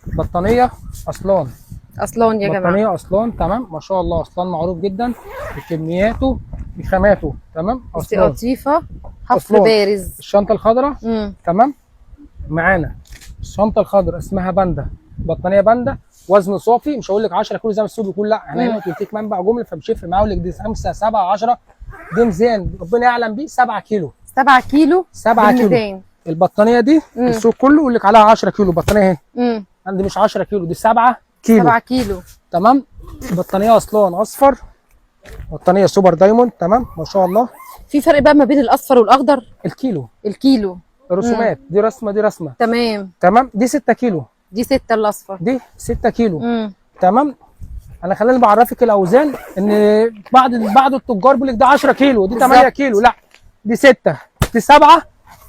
بطانيه اصلان. اصلان يا جماعه. بطانيه اصلان تمام، ما شاء الله اصلان معروف جدا بكمياته بخاماته تمام. بصي اصلان قطيفه حفر أصلان. بارز. الشنطه الخضراء امم تمام معانا. الشنطه الخضراء اسمها باندا، بطانيه باندا، وزن صافي. مش هقول لك 10 كيلو زي ما السوق بيقول، لا احنا هنا قلت لك منبع جمله فمش هيفرق معاه. اقول لك دي 5 7 10 دي ميزان ربنا يعلم بيه 7 كيلو. 7 كيلو 7 كيلو. بالميزان. البطانيه دي السوق كله يقول لك عليها 10 كيلو. بطانيه اهي عندي مش 10 كيلو، دي 7 كيلو. 7 كيلو تمام. بطانيه اصلان اصفر، بطانيه سوبر دايموند تمام ما شاء الله. في فرق بقى ما بين الاصفر والاخضر؟ الكيلو الكيلو. الرسومات دي رسمه دي رسمه. تمام. تمام. دي 6 كيلو. دي 6 الاصفر. دي 6 كيلو. امم تمام. انا خلاني بعرفك الاوزان ان بعض التجار بيقول لك ده 10 كيلو دي 8 كيلو، لا دي 6 دي 7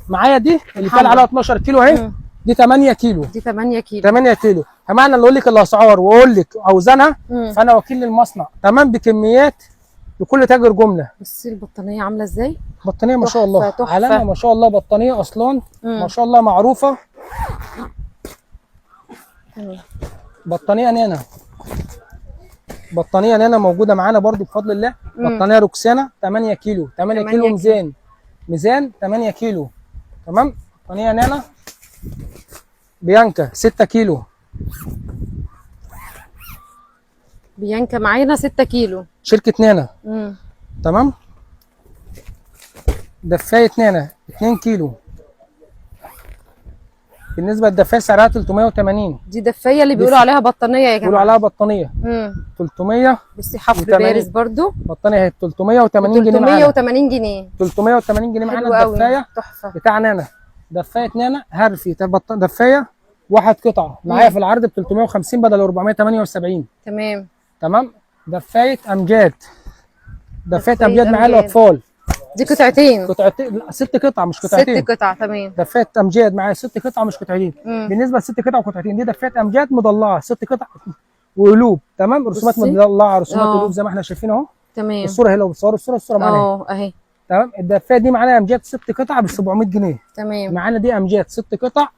معايا. دي اللي كان عليها 12 كيلو اهي دي 8 كيلو. دي 8 كيلو. 8 كيلو. فمعنى اللي اقول لك الاسعار واقول لك اوزانها فانا وكيل للمصنع تمام بكميات لكل تاجر جمله. بصي البطانيه عامله ازاي؟ بطانيه ما شاء الله تحفة. علامه ما شاء الله. بطانيه اصلان ما شاء الله معروفه. بطانيه نانا، بطانيه نانا موجوده معانا برضو بفضل الله. بطانيه روكسانا 8 كيلو. 8 كيلو ميزان. ميزان 8 كيلو تمام. بطانيه نانا بيانكا 6 كيلو. بيانكا معانا 6 كيلو. شركه نانا تمام. دفايه نانا 2 كيلو. بالنسبه للدفايه سعرها 380. دي دفايه اللي بيقولوا عليها بطانيه يا جماعه. بيقولوا عليها بطانيه 300. بصي حفر بارز برضو. بطانيه اهي 380 جنيه معانا. 380 جنيه. 380 جنيه معانا. الدفايه تحفه بتاع نانا. دفايه نانا هرفي دفايه واحد قطعه معايا في العرض ب 350 بدل 478. تمام. تمام. دفايه امجاد. دفايه امجاد معايا الاطفال. دي قطعتين. قطعتين، لا 6 قطع مش قطعتين. 6 قطع تمام. دفايه امجاد معايا 6 قطع مش قطعتين. بالنسبه ل6 قطع وقطعتين دي دفايه امجاد مضلعه 6 قطع وقلوب تمام. رسومات مضلعه رسومات قلوب زي ما احنا شايفين اهو. تمام. الصوره هي لو بتصوروا الصوره معانا اهي. تمام. الدفايه دي معانا امجاد 6 قطع ب 700 جنيه. تمام. معانا دي امجاد 6 قطع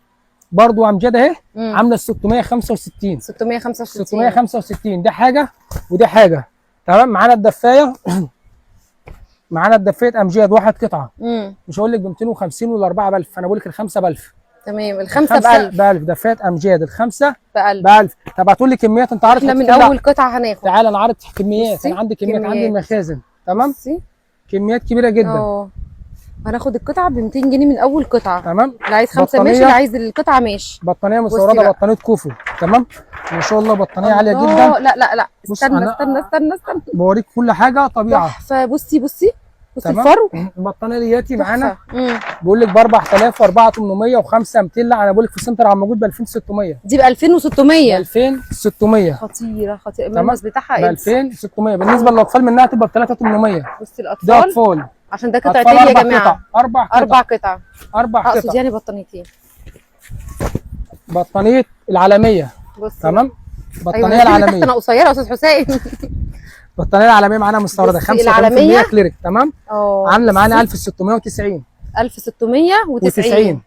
برضو امجاد اهي عامله 665. 665 دي حاجه ودي حاجه تمام. معانا الدفايه معانا الدفايه امجاد واحد قطعه مش هقول لك ب 250 ولا 4 ب1000، انا بقول لك الخمسه ب1000. تمام. الخمسه ب1000. دفايه امجاد الخمسه ب1000. طب هتقول لي كميات انت عارف احنا من اول قطعه هناخد. تعالى انا عارض كميات. انا عندي كميات عندي المخازن تمام. كميات كبيره جدا. هناخد القطعه ب 200 جنيه من اول قطعه تمام. اللي عايز 5 ماشي، اللي عايز القطعه ماشي. بطانيه مستورده بطانيه كوفو تمام ما شاء الله. بطانيه عاليه جدا. لا استنى بوريك كل حاجه طبيعه. فبصي تمام. الفرو. البطانيه دياتي معانا بقول لك ب 4000 و4800 و5 200. لا انا بقول لك في السنتر عم موجود ب 2600. دي ب 2600. 2600 خطيره الملمس بتاعها ب 2600. بالنسبه للاطفال منها تبقى ب 3800. بصي الاطفال ده اطفال عشان ده قطعتين يا جماعه. 4 قطع. اقصد يعني بطانيتين. بطانيه العالميه تمام. بطانيه العالميه انا قصيره يا استاذ حسين. البطانيه العالميه معانا مستورده 85% كليرك تمام. عامله معانا 1690. 1690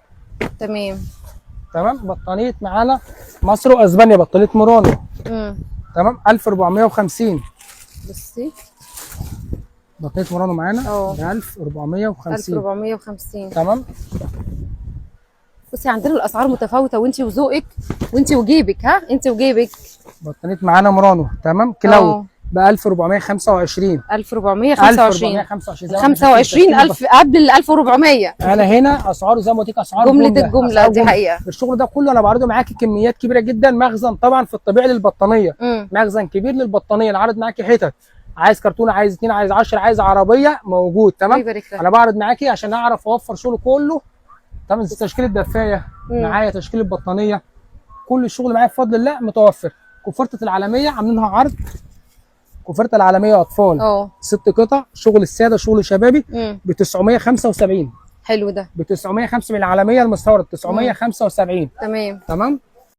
تمام. بطانيه معانا مصر واسبانيا بطانيه مورانو تمام 1450. بصي بطانيه مورانو معانا ب 1450 تمام. بصي عندنا الاسعار متفاوته وانت وذوقك وانت وجيبك. انت وجيبك. بطانيه معانا مورانو تمام كلاود ب 1425. 1425 25000 قبل ال 1400. انا هنا اسعاره زي ما قلت لك اسعار الجمله دي حقيقه. الشغل ده كله انا بعرضه معاكي كميات كبيره جدا. مخزن طبعا في الطبيعي للبطانيه. مخزن كبير للبطانيه. انا عارض معاكي حتت عايز كرتونه عايز 2 عايز 10 عايز عربيه موجود تمام. انا بعرض معاكي عشان اعرف اوفر شغل كله تمام. تشكيل الدفايه معايا تشكيل البطانيه كل الشغل معايا بفضل الله متوفر. كوفرته العالميه عاملينها عرض. كوفرته العالميه اطفال 6 قطع شغل الساده شغل شبابي ب 975. حلو ده. ب 975 العالميه المستورد 975 تمام.